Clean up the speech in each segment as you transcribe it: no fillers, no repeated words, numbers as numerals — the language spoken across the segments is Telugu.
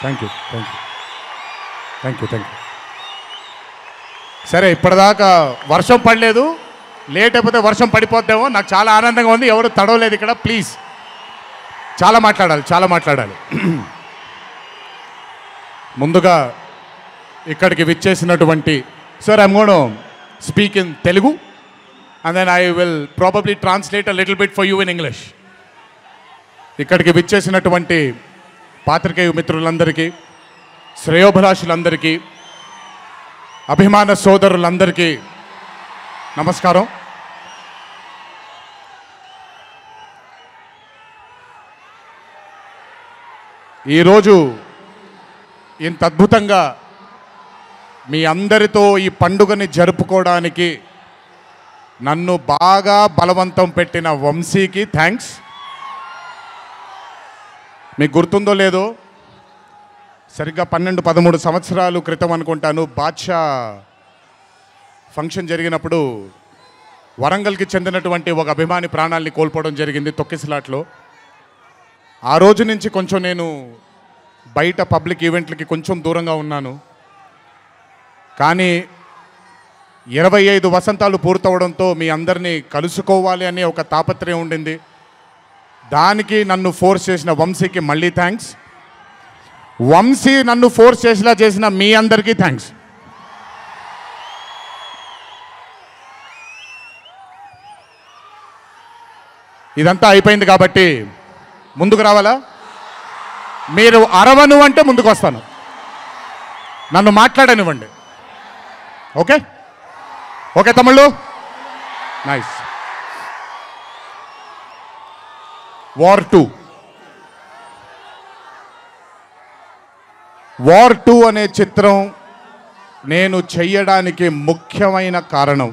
Thank you thank you thank you thank you. సరే, ఇప్పటిదాకా వర్షం పడలేదు, లేట్ అయిపోతే వర్షం పడిపోద్దేమో. నాకు చాలా ఆనందంగా ఉంది, ఎవరు తడవలేదు ఇక్కడ. ప్లీజ్, చాలా మాట్లాడాలి. ముందుగా ఇక్కడికి విచ్చేసినటువంటి sir, I'm gonna speak in Telugu and then I will probably translate a little bit for you in English. ఇక్కడికి విచ్చేసినటువంటి పాత్రికేయ మిత్రులందరికీ, శ్రేయోభిలాషులందరికీ, అభిమాన సోదరులందరికీ నమస్కారం. ఈరోజు ఇంత అద్భుతంగా మీ అందరితో ఈ పండుగని జరుపుకోవడానికి నన్ను బాగా బలవంతం పెట్టిన వంశీకి థ్యాంక్స్. మీకు గుర్తుందో లేదో, సరిగ్గా 12-13 సంవత్సరాలు క్రితం అనుకుంటాను, బాద్షా ఫంక్షన్ జరిగినప్పుడు వరంగల్కి చెందినటువంటి ఒక అభిమాని ప్రాణాల్ని కోల్పోవడం జరిగింది తొక్కిసలాట్లో. ఆ రోజు నుంచి కొంచెం నేను బయట పబ్లిక్ ఈవెంట్లకి కొంచెం దూరంగా ఉన్నాను. కానీ 25 వసంతాలు పూర్తవడంతో మీ అందరినీ కలుసుకోవాలి అనే ఒక తాపత్రయం ఉండింది. దానికి నన్ను ఫోర్స్ చేసిన వంశీకి మళ్ళీ థ్యాంక్స్. వంశీ నన్ను ఫోర్స్ చేసేలా చేసిన మీ అందరికీ థ్యాంక్స్. ఇదంతా అయిపోయింది కాబట్టి ముందుకు రావాలా? మీరు అరవను అంటే ముందుకు వస్తాను, నన్ను మాట్లాడనివ్వండి. ఓకే ఓకే తమ్ముళ్ళు, నైస్. వార్ 2 అనే చిత్రం నేను చెయ్యడానికి ముఖ్యమైన కారణం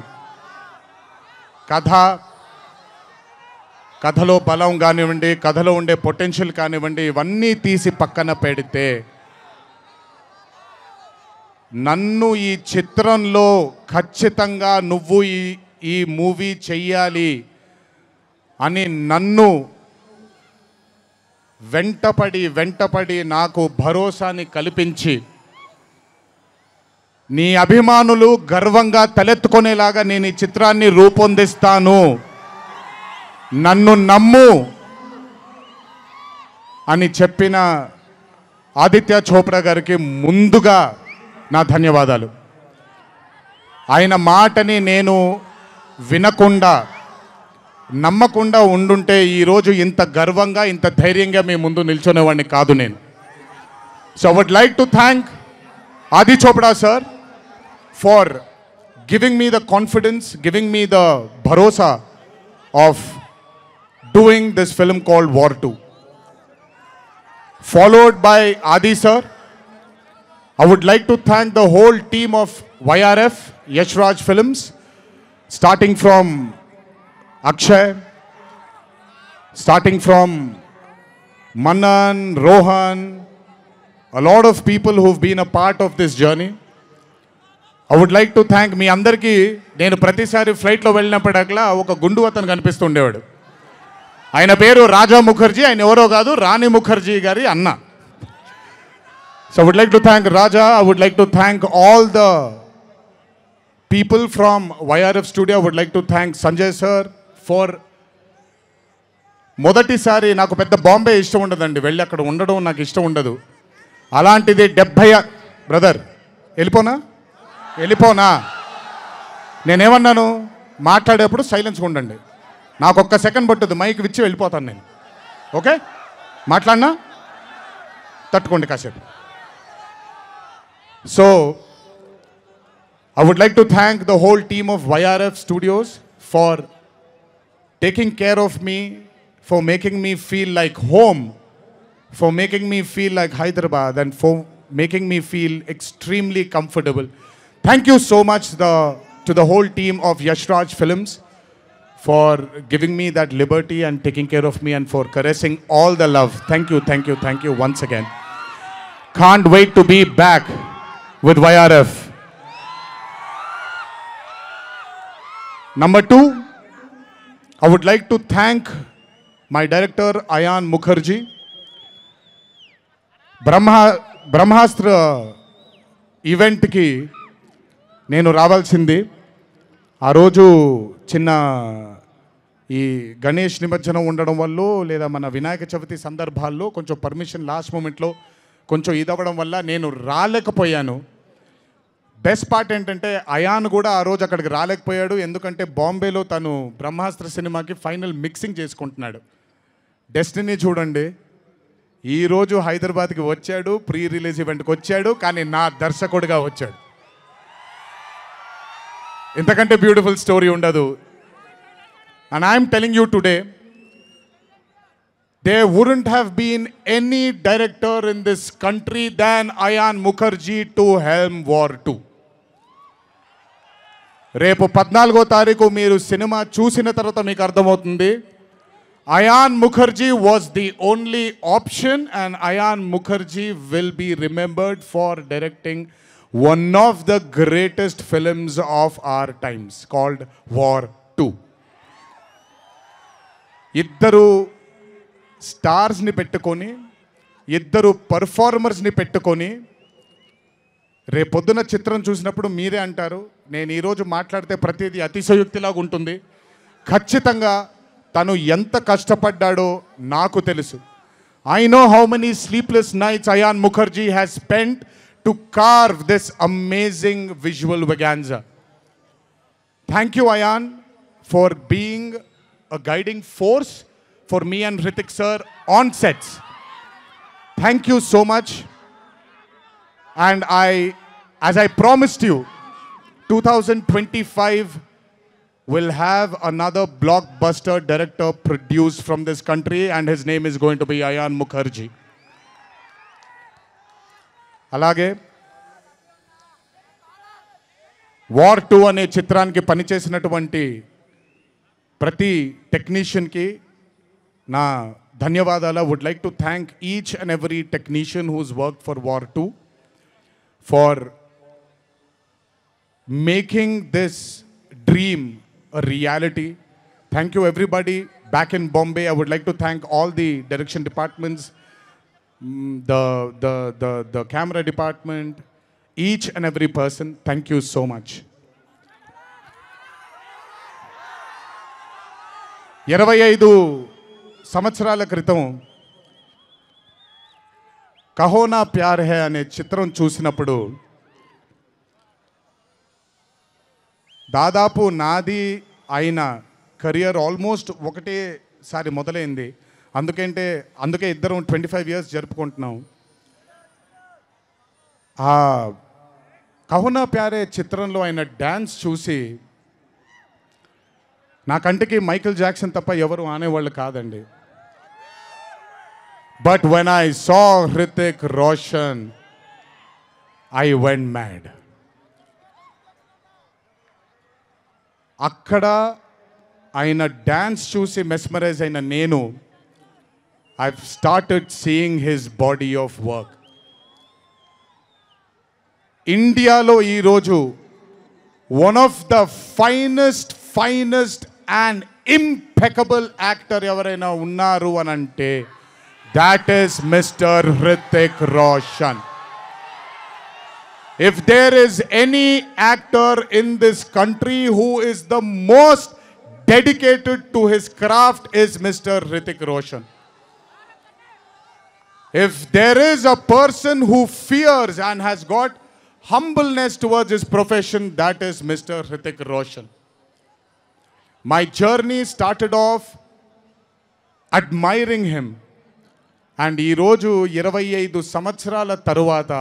కథలో బలం కానివ్వండి, కథలో ఉండే పొటెన్షియల్ కానివ్వండి, ఇవన్నీ తీసి పక్కన పెడితే నన్ను ఈ చిత్రంలో ఖచ్చితంగా నువ్వు ఈ మూవీ చెయ్యాలి అని నన్ను వెంటపడి నాకు భరోసాని కల్పించి, నీ అభిమానులు గర్వంగా తలెత్తుకునేలాగా నేను ఈ చిత్రాన్ని రూపొందిస్తాను, నన్ను నమ్ము అని చెప్పిన ఆదిత్య చోప్రా గారికి ముందుగా నా ధన్యవాదాలు. ఆయన మాటని నేను వినకుండా నమ్మకుండా ఉండుంటే ఈరోజు ఇంత గర్వంగా ఇంత ధైర్యంగా మీ ముందు నిల్చునేవాడిని కాదు నేను. So I would like to thank Adi Chopra sir for giving me the confidence, giving me the భరోసా of doing this film called war 2. Followed by Adi sir, I would like to thank the whole team of YRF, Yash Raj Films, starting from Akshay, starting from Manan, Rohan, a lot of people who've been a part of this journey. I would like to thank మీ అందరికీ. నేను ప్రతిసారి ఫ్లైట్లో వెళ్ళినప్పుడల్లా ఒక గుండు అతను కనిపిస్తుండేవాడు. ఆయన పేరు రాజా ముఖర్జీ, ఆయన ఎవరో కాదు, రాణి ముఖర్జీ గారి అన్న. So I would like to thank Raja. I would like to thank all the people from YRF studio. I would like to thank Sanjay sir for మొదటిసారి నాకు పెద్ద బాంబే ఇష్టం ఉండదండి, వెళ్ళి అక్కడ ఉండడం నాకు ఇష్టం ఉండదు. అలాంటిది 70 బ్రదర్ వెళ్ళిపోనా నేనేమన్నాను, మాట్లాడేప్పుడు సైలెన్స్గా ఉండండి, నాకు ఒక్క సెకండ్ పట్టుద్ది, మైక్ ఇచ్చి వెళ్ళిపోతాను నేను. ఓకే, మాట్లాడినా తట్టుకోండి కాసేపు. So I would like to thank the whole team of YRF Studios for taking care of me, for making me feel like home, for making me feel like Hyderabad, and for making me feel extremely comfortable. Thank you so much to the whole team of Yash Raj Films for giving me that liberty and taking care of me and for caressing all the love. Thank you once again. Can't wait to be back with YRF. Number 2, I would like to thank my director Ayan Mukherjee. బ్రహ్మాస్త్ర ఈవెంట్కి నేను రావాల్సింది. ఆ రోజు చిన్న ఈ గణేష్ నిమజ్జనం ఉండడం వల్ల లేదా మన వినాయక చవితి సందర్భాల్లో కొంచెం పర్మిషన్ లాస్ట్ మూమెంట్లో కొంచెం ఇదవ్వడం వల్ల నేను రాలేకపోయాను. బెస్ట్ పార్ట్ ఏంటంటే అయాన్ కూడా ఆ రోజు అక్కడికి రాలేకపోయాడు. ఎందుకంటే బాంబేలో తను బ్రహ్మాస్త్ర సినిమాకి ఫైనల్ మిక్సింగ్ చేసుకుంటున్నాడు. డెస్టినీ చూడండి, ఈరోజు హైదరాబాద్కి వచ్చాడు, ప్రీ రిలీజ్ ఈవెంట్కి వచ్చాడు, కానీ నా దర్శకుడిగా వచ్చాడు. ఇంతకంటే బ్యూటిఫుల్ స్టోరీ ఉండదు. And I am telling you today, there wouldn't have been any director in this country than Ayan Mukherjee to helm War 2. రేపు 14వ తారీఖు మీరు సినిమా చూసిన తర్వాత మీకు అర్థమవుతుంది. Ayan Mukherjee was the only option, and Ayan Mukherjee will be remembered for directing one of the greatest films of our times called War 2. ఇద్దరు స్టార్స్ని పెట్టుకొని, ఇద్దరు పర్ఫార్మర్స్ని పెట్టుకొని రేపొద్దున చిత్రం చూసినప్పుడు మీరే అంటారు, నేను ఈరోజు మాట్లాడితే ప్రతిదీ అతిశయోక్తిలాగా ఉంటుంది. ఖచ్చితంగా తను ఎంత కష్టపడ్డాడో నాకు తెలుసు. I know how many sleepless nights Ayan Mukerji has spent to carve this amazing visual వెగాన్జా. Thank you Ayan for being a guiding force for me and Hrithik sir on sets. Thank you so much. And as I promised you, 2025 will have another blockbuster director produced from this country, and his name is going to be Ayan Mukherjee. Alage War 2 ane chitraniki panichesinatuvanti ప్రతి టెక్నీషియన్కి నా ధన్యవాదాలు. Would like to thank each and every technician whose work for War 2 for making this dream a reality. Thank you everybody back in Bombay. I would like to thank all the direction departments, the camera department, each and every person. Thank you so much. 25 సంవత్సరాల క్రితం కహో నా ప్యార్ హై అనే చిత్రం చూసినప్పుడు దాదాపు నాది అయిన కెరియర్ ఆల్మోస్ట్ ఒకటేసారి మొదలైంది. అందుకే ఇద్దరం 25 years జరుపుకుంటున్నాం. ఆ కహో నా ప్యార్ హై చిత్రంలో ఆయన డ్యాన్స్ చూసి నా కంటికి మైకేల్ జాక్సన్ తప్ప ఎవరు ఆనేవాళ్ళు కాదండి. But when I saw Hrithik Roshan I went mad. అక్కడ ఆయన డ్యాన్స్ చూసి మెస్మరైజ్ అయిన నేను I started seeing his body of work. ఇండియాలో ఈరోజు one of the finest and impeccable actor ఎవరైనా ఉన్నారు అని అంటే that is Mr. Hrithik Roshan. If there is any actor in this country who is the most dedicated to his craft is Mr. Hrithik Roshan. If there is a person who fears and has got humbleness towards his profession, that is Mr. Hrithik Roshan. My journey started off admiring him, and ఈ రోజు 25 సంవత్సరాల తరువాత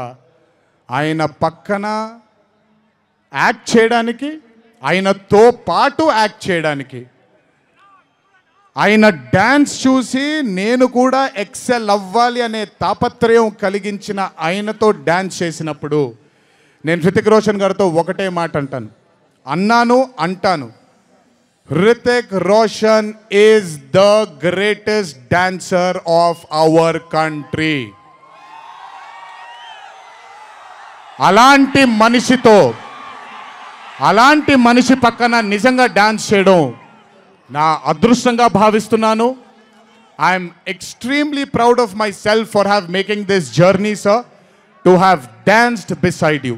ఆయన పక్కన యాక్ట్ చేయడానికి, ఆయనతో పాటు యాక్ట్ చేయడానికి, ఆయన డ్యాన్స్ చూసి నేను కూడా ఎక్సెల్ అవ్వాలి అనే తాపత్రయం కలిగించిన ఆయనతో డ్యాన్స్ చేసినప్పుడు నేను హృతిక్ రోషన్ గారితో ఒకటే మాట అంటాను, Hrithik Roshan is the greatest dancer of our country. అలాంటి మనిషి పక్కన నిజంగా డాన్స్ చేయడం నా అదృష్టంగా భావిస్తున్నాను. I'm extremely proud of my self for have making this journey, sir, to have danced beside you.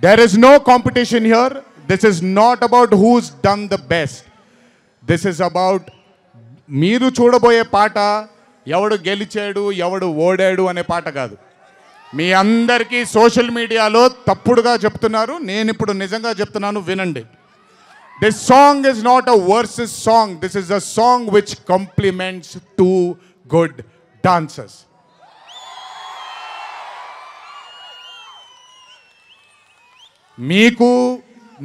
There is no competition here. This is not about who's done the best. This is about మీరు చూడబోయే పాట ఎవడు గెలిచాడు ఎవడు ఓడాడు అనే పాట కాదు. మీ అందరికీ సోషల్ మీడియాలో తప్పుడుగా చెప్తున్నారు, నేను ఇప్పుడు నిజంగా చెప్తున్నాను, వినండి. This song is not a versus song. This is a song which complements two good dancers. మీకు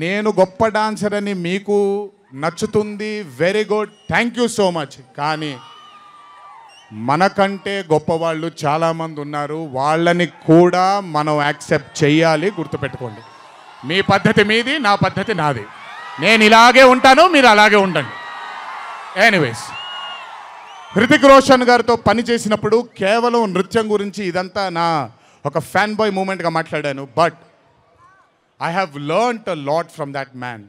నేను గొప్ప డాన్సర్ అని మీకు నచ్చుతుంది, very good, thank you so much. కానీ మనకంటే గొప్పవాళ్ళు చాలామంది ఉన్నారు, వాళ్ళని కూడా మనం యాక్సెప్ట్ చేయాలి. గుర్తుపెట్టుకోండి, మీ పద్ధతి మీది, నా పద్ధతి నాది. నేను ఇలాగే ఉంటాను, మీరు అలాగే ఉండండి. ఎనీవేస్, హృతిక్ రోషన్ గారితో పనిచేసినప్పుడు కేవలం నృత్యం గురించి ఇదంతా నా ఒక ఫ్యాన్ బాయ్ మూమెంట్గా మాట్లాడాను. But I have learned a lot from that man.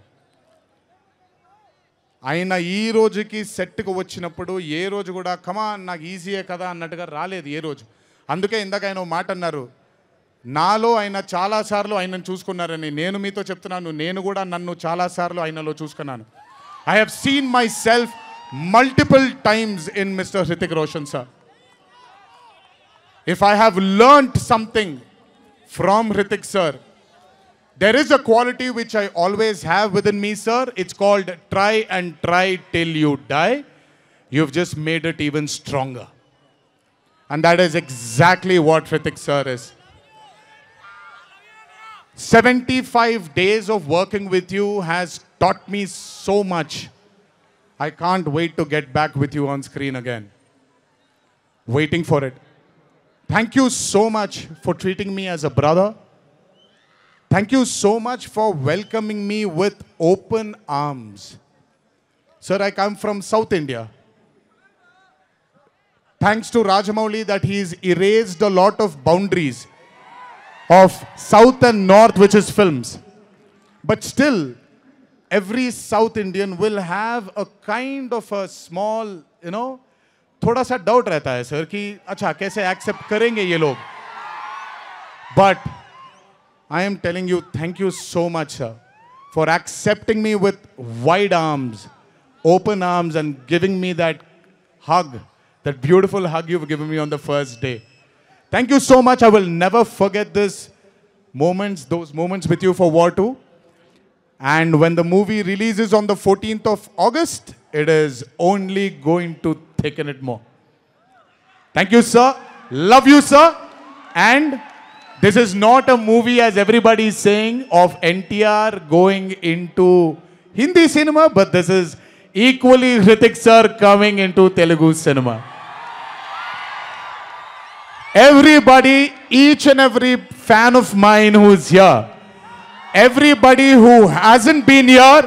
ఆయన ఈ రోజుకి సెట్కి వచ్చినప్పుడు ఏ రోజు కూడా కమాన్ నాకు ఈజీయే కదా అన్నట్టుగా రాలేదు ఏ రోజు. అందుకే ఇందాక ఆయన మాట అన్నారు, నాలో ఆయన చాలాసార్లు ఆయనను చూసుకున్నారని. నేను మీతో చెప్తున్నాను, నేను కూడా నన్ను చాలాసార్లు ఆయనలో చూసుకున్నాను. I have seen my self multiple times in mister Hrithik Roshan sir. If I have learned something from Hrithik sir, there is a quality which I always have within me, sir. It's called try and try till you die. You've just made it even stronger. And that is exactly what Hritik sir is. 75 days of working with you has taught me so much. I can't wait to get back with you on screen again. Waiting for it. Thank you so much for treating me as a brother. Thank you so much for welcoming me with open arms. Sir, I come from South India. Thanks to Rajamouli that he's erased a lot of boundaries of South and North, which is films. But still, every South Indian will have a kind of a small, थोड़ा सा doubt रहता है sir कि अच्छा कैसे accept करेंगे ये लोग. But I am telling you, thank you so much, sir, for accepting me with wide arms, open arms, and giving me that hug, that beautiful hug you've given me on the first day. Thank you so much. I will never forget those moments with you for War 2. And when the movie releases on the 14th of August, it is only going to thicken it more. Thank you, sir. Love you, sir. And this is not a movie, as everybody is saying, of NTR going into Hindi cinema, but this is equally Hritik sir coming into Telugu cinema. Everybody, each and every fan of mine who is here, everybody who hasn't been here,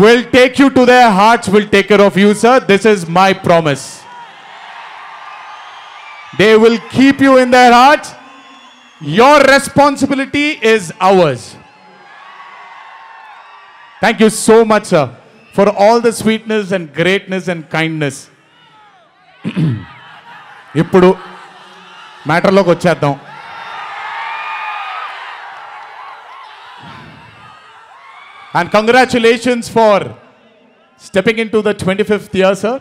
will take you to their hearts, will take care of you, sir. This is my promise. They will keep you in their hearts. Your responsibility is ours. Thank you so much, sir, for all the sweetness and greatness and kindness. ఇప్పుడు మ్యాటర్లోకి వచ్చేద్దాం. And congratulations for stepping into the 25th year, sir.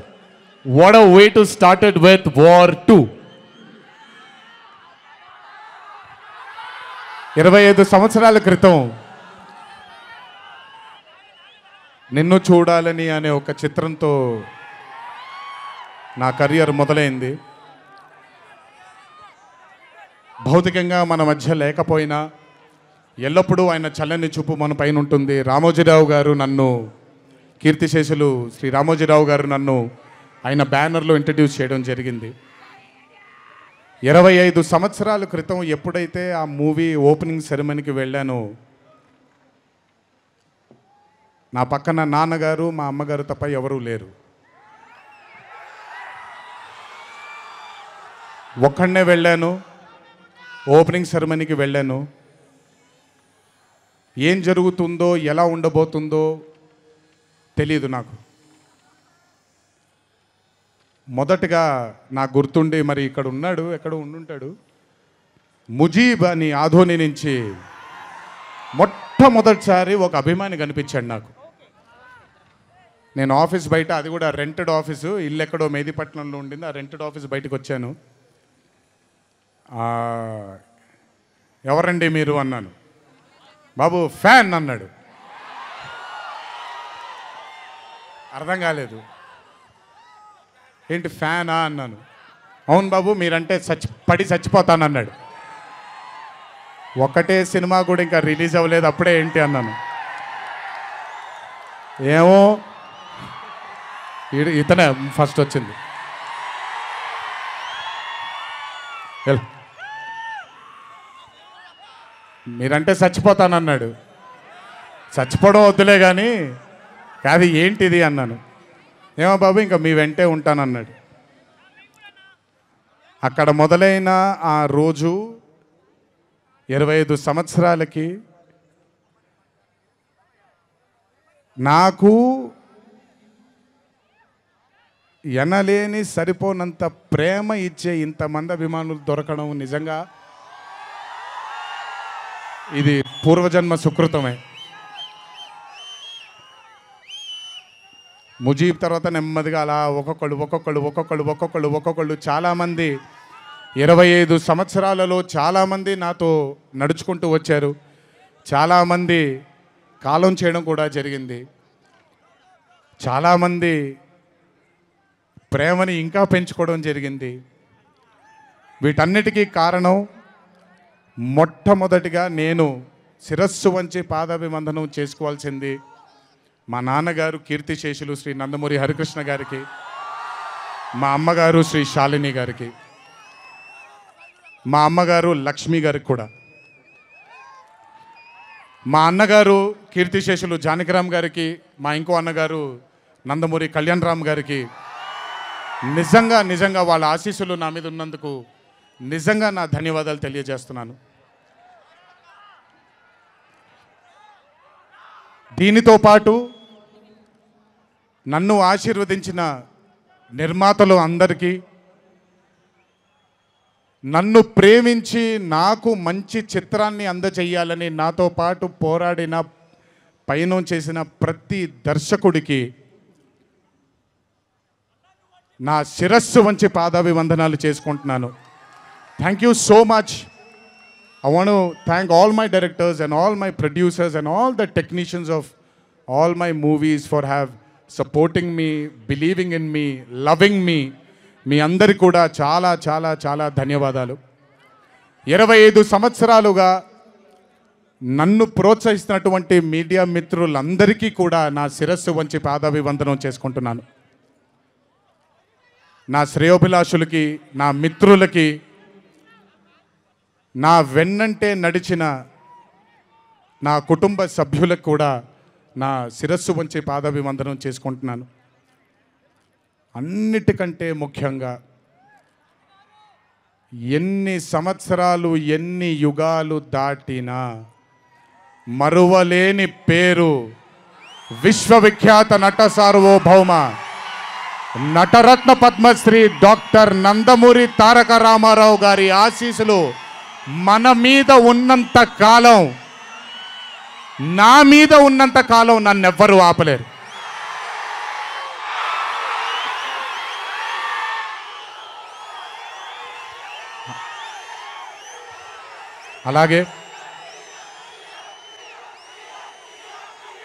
What a way to start it with War 2. 25 సంవత్సరాల క్రితం నిన్ను చూడాలని అనే ఒక చిత్రంతో నా కెరియర్ మొదలైంది. భౌతికంగా మన మధ్య లేకపోయినా ఎల్లప్పుడూ ఆయన చల్లని చూపు మన పైన ఉంటుంది. రామోజీరావు గారు నన్ను, కీర్తిశేషులు శ్రీ రామోజీరావు గారు నన్ను ఆయన బ్యానర్లో ఇంట్రడ్యూస్ చేయడం జరిగింది. 25 సంవత్సరాల క్రితం ఎప్పుడైతే ఆ మూవీ ఓపెనింగ్ సెరమనీకి వెళ్ళానో, నా పక్కన నాన్నగారు మా అమ్మగారు తప్ప ఎవరూ లేరు. ఒక్కడనే వెళ్ళాను, ఓపెనింగ్ సెరమనీకి వెళ్ళాను. ఏం జరుగుతుందో ఎలా ఉండబోతుందో తెలీదు నాకు. మొదటగా నాకు గుర్తుండి, మరి ఇక్కడ ఉన్నాడు, ఎక్కడో ఉండుంటాడు, ముజీబ్ అని ఆధోని నుంచి మొట్టమొదటిసారి ఒక అభిమాని కనిపించాడు నాకు. నేను ఆఫీస్ బయట, అది కూడా రెంటెడ్ ఆఫీసు, ఇల్లు ఎక్కడో మేదిపట్నంలో ఉండింది, ఆ రెంటెడ్ ఆఫీస్ బయటకు వచ్చాను. ఎవరండి మీరు అన్నాను. బాబు ఫ్యాన్ అన్నాడు. అర్థం కాలేదు. ఏంటి ఫ్యానా అన్నాను. అవును బాబు, మీరంటే పడి చచ్చిపోతానన్నాడు. ఒకటే సినిమా కూడా ఇంకా రిలీజ్ అవ్వలేదు, అప్పుడే ఏంటి అన్నాను. ఏమో ఇతనే ఫస్ట్ వచ్చింది. మీరంటే చచ్చిపోతానన్నాడు. చచ్చిపోవడం వద్దులే కానీ కాదు ఏంటిది అన్నాను. ఏమో బాబు ఇంకా మీ వెంటే ఉంటానన్నాడు. అక్కడ మొదలైన ఆ రోజు 25 సంవత్సరాలకి నాకు ఎనలేని సరిపోనంత ప్రేమ ఇచ్చే ఇంతమంది అభిమానులు దొరకడం నిజంగా ఇది పూర్వజన్మ సుకృతమే. ముజీబ్ తర్వాత నెమ్మదిగా అలా ఒక్కొక్కళ్ళు చాలామంది 25 సంవత్సరాలలో చాలామంది నాతో నడుచుకుంటూ వచ్చారు. చాలామంది కాలం చేయడం కూడా జరిగింది. చాలామంది ప్రేమని ఇంకా పెంచుకోవడం జరిగింది. వీటన్నిటికీ కారణం మొట్టమొదటిగా నేను శిరస్సు వంచి పాదాభివందనం చేసుకోవాల్సింది మా నాన్నగారు కీర్తిశేషులు శ్రీ నందమూరి హరికృష్ణ గారికి, మా అమ్మగారు శ్రీ శాలిని గారికి, మా అమ్మగారు లక్ష్మి గారికి కూడా, మా అన్నగారు కీర్తిశేషులు జానకిరామ్ గారికి, మా ఇంకో అన్నగారు నందమూరి కళ్యాణ్ రామ్ గారికి నిజంగా వాళ్ళ ఆశీస్సులు నా మీద ఉన్నందుకు నిజంగా నా ధన్యవాదాలు తెలియజేస్తున్నాను. దీనితో పాటు నన్ను ఆశీర్వదించిన నిర్మాతలు అందరికీ, నన్ను ప్రేమించి నాకు మంచి చిత్రాన్ని అందజేయాలని నాతో పాటు పోరాడిన పయనం చేసిన ప్రతి దర్శకుడికి నా శిరస్సు వంచి పాదాభివందనాలు చేసుకుంటున్నాను. Thank you so much. I want to thank all my directors and all my producers and all the technicians of all my movies for supporting me, believing in me, loving me. మీ అందరికీ కూడా చాలా చాలా చాలా ధన్యవాదాలు. 25 సంవత్సరాలుగా నన్ను ప్రోత్సహిస్తున్నటువంటి మీడియా మిత్రులందరికీ కూడా నా శిరస్సు వంచి పాదాభివందనం చేసుకుంటున్నాను. నా శ్రేయోభిలాషులకి, నా మిత్రులకి, నా వెన్నంటే నడిచిన నా కుటుంబ సభ్యులకు కూడా నా శిరస్సు వంచి పాదాభివందనం చేసుకుంటున్నాను. అన్నిటికంటే ముఖ్యంగా ఎన్ని సంవత్సరాలు ఎన్ని యుగాలు దాటినా మరువలేని పేరు విశ్వవిఖ్యాత నట సార్వభౌమ నటరత్న పద్మశ్రీ డాక్టర్ నందమూరి తారక రామారావు గారి ఆశీస్సులు మన మీద ఉన్నంత కాలం, నా మీద ఉన్నంత కాలం నన్నెవ్వరూ ఆపలేరు. అలాగే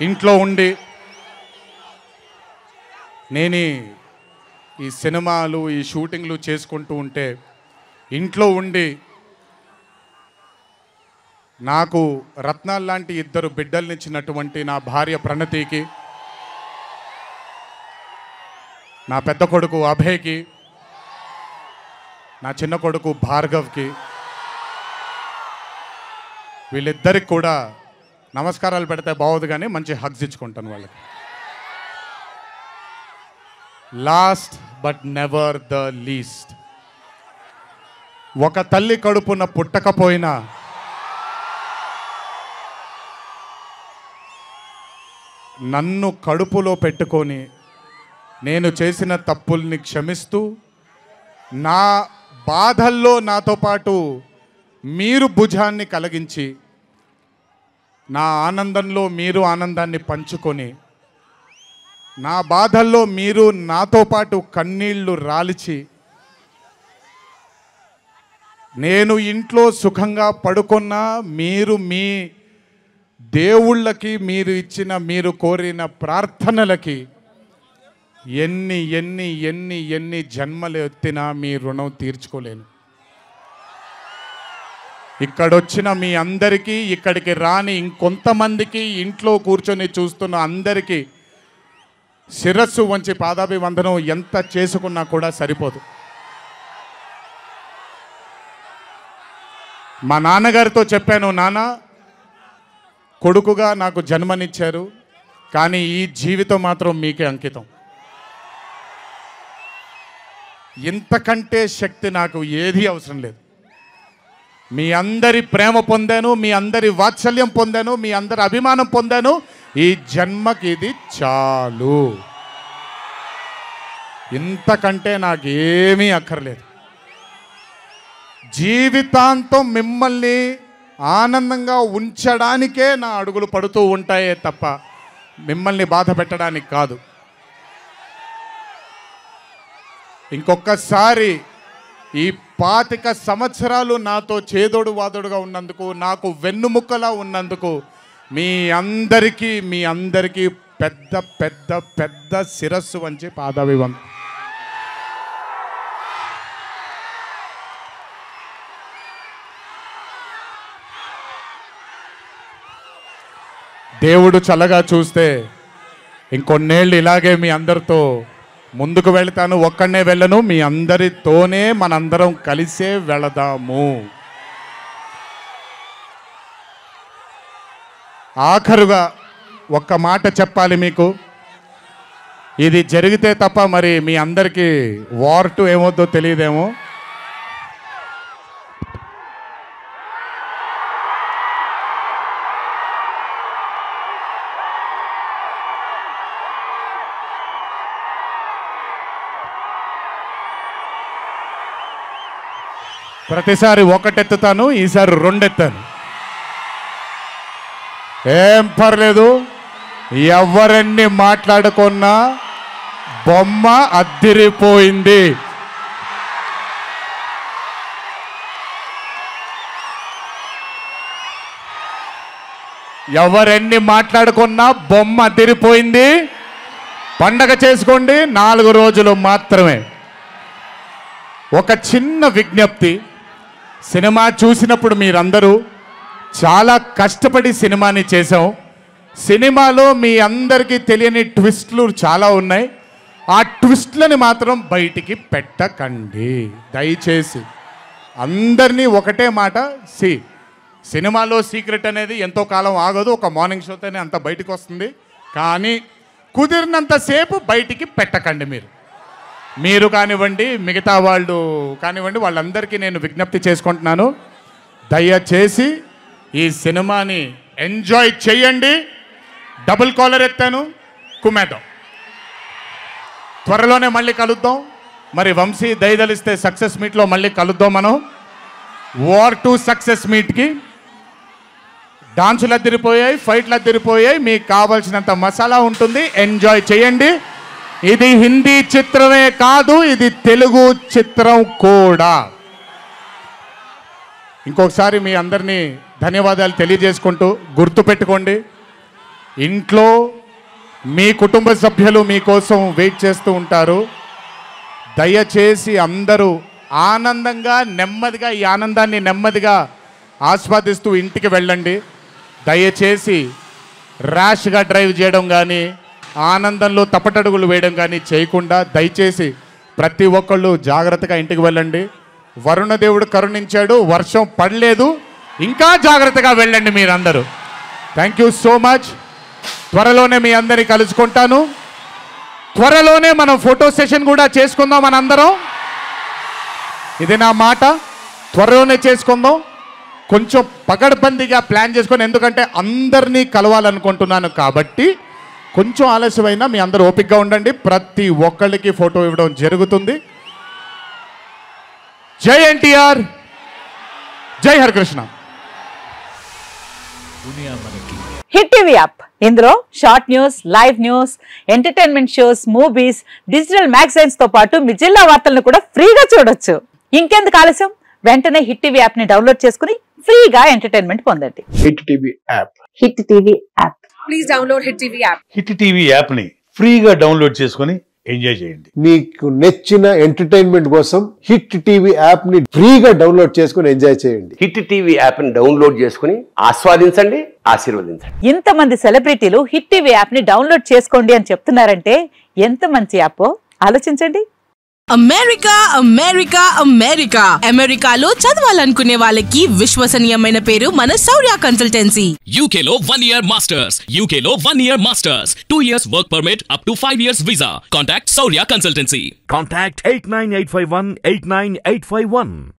ఇంట్లో ఉండి నేను ఈ సినిమాలు ఈ షూటింగ్లు చేసుకుంటూ ఉంటే, ఇంట్లో ఉండి నాకు రత్నాల్ లాంటి 2 బిడ్డల్నిచ్చినటువంటి నా భార్య ప్రణతికి, నా పెద్ద కొడుకు అభయ్కి, నా చిన్న కొడుకు భార్గవ్కి, వీళ్ళిద్దరికి కూడా నమస్కారాలు పెడితే బాగోదు కానీ మంచి హగ్స్ ఇచ్చుకుంటాను వాళ్ళకి. Last but never the least, ఒక తల్లి కడుపున పుట్టకపోయినా నన్ను కడుపులో పెట్టుకొని నేను చేసిన తప్పుల్ని క్షమిస్తూ, నా బాధల్లో నాతో పాటు మీరు భుజాన్ని కలిగించి నా ఆనందంలో మీరు ఆనందాన్ని పంచుకొని నా బాధల్లో మీరు నాతో పాటు కన్నీళ్లు రాల్చి నేను ఇంట్లో సుఖంగా పడుకున్నా మీరు మీ దేవుళ్ళకి మీరు ఇచ్చిన మీరు కోరిన ప్రార్థనలకి ఎన్ని ఎన్ని ఎన్ని ఎన్ని జన్మలు ఎత్తినా మీ రుణం తీర్చుకోలేను. ఇక్కడొచ్చిన మీ అందరికీ, ఇక్కడికి రాని ఇంకొంతమందికి, ఇంట్లో కూర్చొని చూస్తున్న అందరికీ శిరస్సు వంచి పాదాభివందనం ఎంత చేసుకున్నా కూడా సరిపోదు. మా నాన్నగారితో చెప్పాను, నాన్న కొడుకుగా నాకు జన్మనిచ్చారు, కానీ ఈ జీవితం మాత్రం మీకే అంకితం. ఇంతకంటే శక్తి నాకు ఏది అవసరం లేదు. మీ అందరి ప్రేమ పొందాను, మీ అందరి వాత్సల్యం పొందాను, మీ అందరి అభిమానం పొందాను. ఈ జన్మకి ఇది చాలు. ఇంతకంటే నాకేమీ అక్కర్లేదు. జీవితాంతం మిమ్మల్ని ఆనందంగా ఉంచడానికే నా అడుగులు పడుతూ ఉంటాయే తప్ప మిమ్మల్ని బాధ పెట్టడానికి కాదు. ఇంకొకసారి ఈ 25 సంవత్సరాలు నాతో చేదోడు వాదోడుగా ఉన్నందుకు, నాకు వెన్నుముక్కలా ఉన్నందుకు మీ అందరికీ పెద్ద పెద్ద పెద్ద శిరస్సు వంచి పాదాభివందనం. దేవుడు చల్లగా చూస్తే ఇంకొన్నేళ్ళు ఇలాగే మీ అందరితో ముందుకు వెళ్తాను. ఒక్కడనే వెళ్ళను, మీ అందరితోనే మనందరం కలిసే వెళదాము. ఆఖరుగా ఒక్క మాట చెప్పాలి మీకు. ఇది జరిగితే తప్ప మరి మీ అందరికీ వార్ 2 ఏమవుద్దో తెలియదేమో. ప్రతిసారి ఒకటెత్తుతాను, ఈసారి 2 ఎత్తాను. ఏం పర్లేదు, ఎవరన్ని మాట్లాడుకున్నా బొమ్మ అద్దిరిపోయింది. ఎవరెన్ని మాట్లాడుకున్నా బొమ్మ అద్దిరిపోయింది. పండగ చేసుకోండి, 4 రోజులు మాత్రమే. ఒక చిన్న విజ్ఞప్తి, సినిమా చూసినప్పుడు మీరందరూ చాలా కష్టపడి సినిమాని చేసాం. సినిమాలో మీ అందరికీ తెలియని ట్విస్ట్లు చాలా ఉన్నాయి. ఆ ట్విస్ట్లని మాత్రం బయటికి పెట్టకండి దయచేసి. అందరినీ ఒకటే మాట, సినిమాలో సీక్రెట్ అనేది ఎంతో కాలం ఆగదు, ఒక మార్నింగ్ షోతోనే అంత బయటకు వస్తుంది. కానీ కుదిరినంతసేపు బయటికి పెట్టకండి. మీరు కానివ్వండి, మిగతా వాళ్ళు కానివ్వండి, వాళ్ళందరికీ నేను విజ్ఞప్తి చేసుకుంటున్నాను, దయచేసి ఈ సినిమాని ఎంజాయ్ చేయండి. డబుల్ కాలర్ ఎత్తాను, కుమ్మేద్దాం. త్వరలోనే మళ్ళీ కలుద్దాం. మరి వంశీ దయదలిస్తే సక్సెస్ మీట్లో మళ్ళీ కలుద్దాం. మనం వార్ 2 సక్సెస్ మీట్కి డాన్సులు అద్దరిపోయాయి, ఫైట్లు అద్దరిపోయాయి. మీకు కావాల్సినంత మసాలా ఉంటుంది, ఎంజాయ్ చేయండి. ఇది హిందీ చిత్రమే కాదు, ఇది తెలుగు చిత్రం కూడా. ఇంకొకసారి మీ అందరినీ ధన్యవాదాలు తెలియజేసుకుంటూ, గుర్తుపెట్టుకోండి, ఇంట్లో మీ కుటుంబ సభ్యులు మీకోసం వెయిట్ చేస్తూ ఉంటారు. దయచేసి అందరూ ఆనందంగా నెమ్మదిగా ఈ ఆనందాన్ని నెమ్మదిగా ఆస్వాదిస్తూ ఇంటికి వెళ్ళండి. దయచేసి ర్యాష్గా డ్రైవ్ చేయడం కానీ, ఆనందంలో తప్పటడుగులు వేయడం కానీ చేయకుండా దయచేసి ప్రతి ఒక్కళ్ళు జాగ్రత్తగా ఇంటికి వెళ్ళండి. వరుణదేవుడు కరుణించాడు, వర్షం పడలేదు, ఇంకా జాగ్రత్తగా వెళ్ళండి మీరందరూ. Thank you so much. త్వరలోనే మీ అందరినీ కలుసుకుంటాను. త్వరలోనే మనం ఫోటో సెషన్ కూడా చేసుకుందాం మనందరం. ఇది నా మాట, త్వరలోనే చేసుకుందాం. కొంచెం పకడ్బందీగా ప్లాన్ చేసుకొని, ఎందుకంటే అందరినీ కలవాలనుకుంటున్నాను కాబట్టి కొంచెం ఆలస్యమైనా మీ అందరూ ఓపికగా ఉండండి. ప్రతి ఒక్కళ్ళకి ఫోటో ఇవ్వడం జరుగుతుంది. జై ఎన్టీఆర్, జై హరికృష్ణ. హిట్ టీవీ యాప్, ఇందులో short news, live news, entertainment shows, movies, digital magazines తో పాటు మీ జిల్లా వార్తలను కూడా ఫ్రీగా చూడొచ్చు. ఇంకెందుకు ఆలస్యం, వెంటనే హిట్ టీవీ యాప్ ని డౌన్లోడ్ చేసుకుని ఫ్రీగా ఎంటర్టైన్మెంట్ పొందండి. Hit TV app. Hit TV app. Please download hit TV app. Hit TV app ని ఫ్రీగా డౌన్లోడ్ చేసుకుని ఎంజాయ్ చేయండి. మీకు నచ్చిన ఎంటర్టైన్మెంట్ కోసం హిట్ టీవీ యాప్ ని ఫ్రీగా డౌన్లోడ్ చేసుకుని ఎంజాయ్ చేయండి. హిట్ టీవీ యాప్ ని డౌన్లోడ్ చేసుకుని ఆస్వాదించండి, ఆశీర్వదించండి. ఇంతమంది సెలబ్రిటీలు హిట్ టీవీ యాప్ ని డౌన్లోడ్ చేసుకోండి అని చెప్తున్నారంటే ఎంత మంచి యాప్ ఆలోచించండి. అమెరికా అమెరికా అమెరికా అమెరికాలో చదవాలనుకునే వాళ్ళకి విశ్వసనీయమైన పేరు మన శౌర్య కన్సల్టెన్సీ. UK లో 1 year masters, UK లో 1 year masters, 2 years work permit up to 5 years visa. Contact Saurya Consultancy. Contact 89851 89851.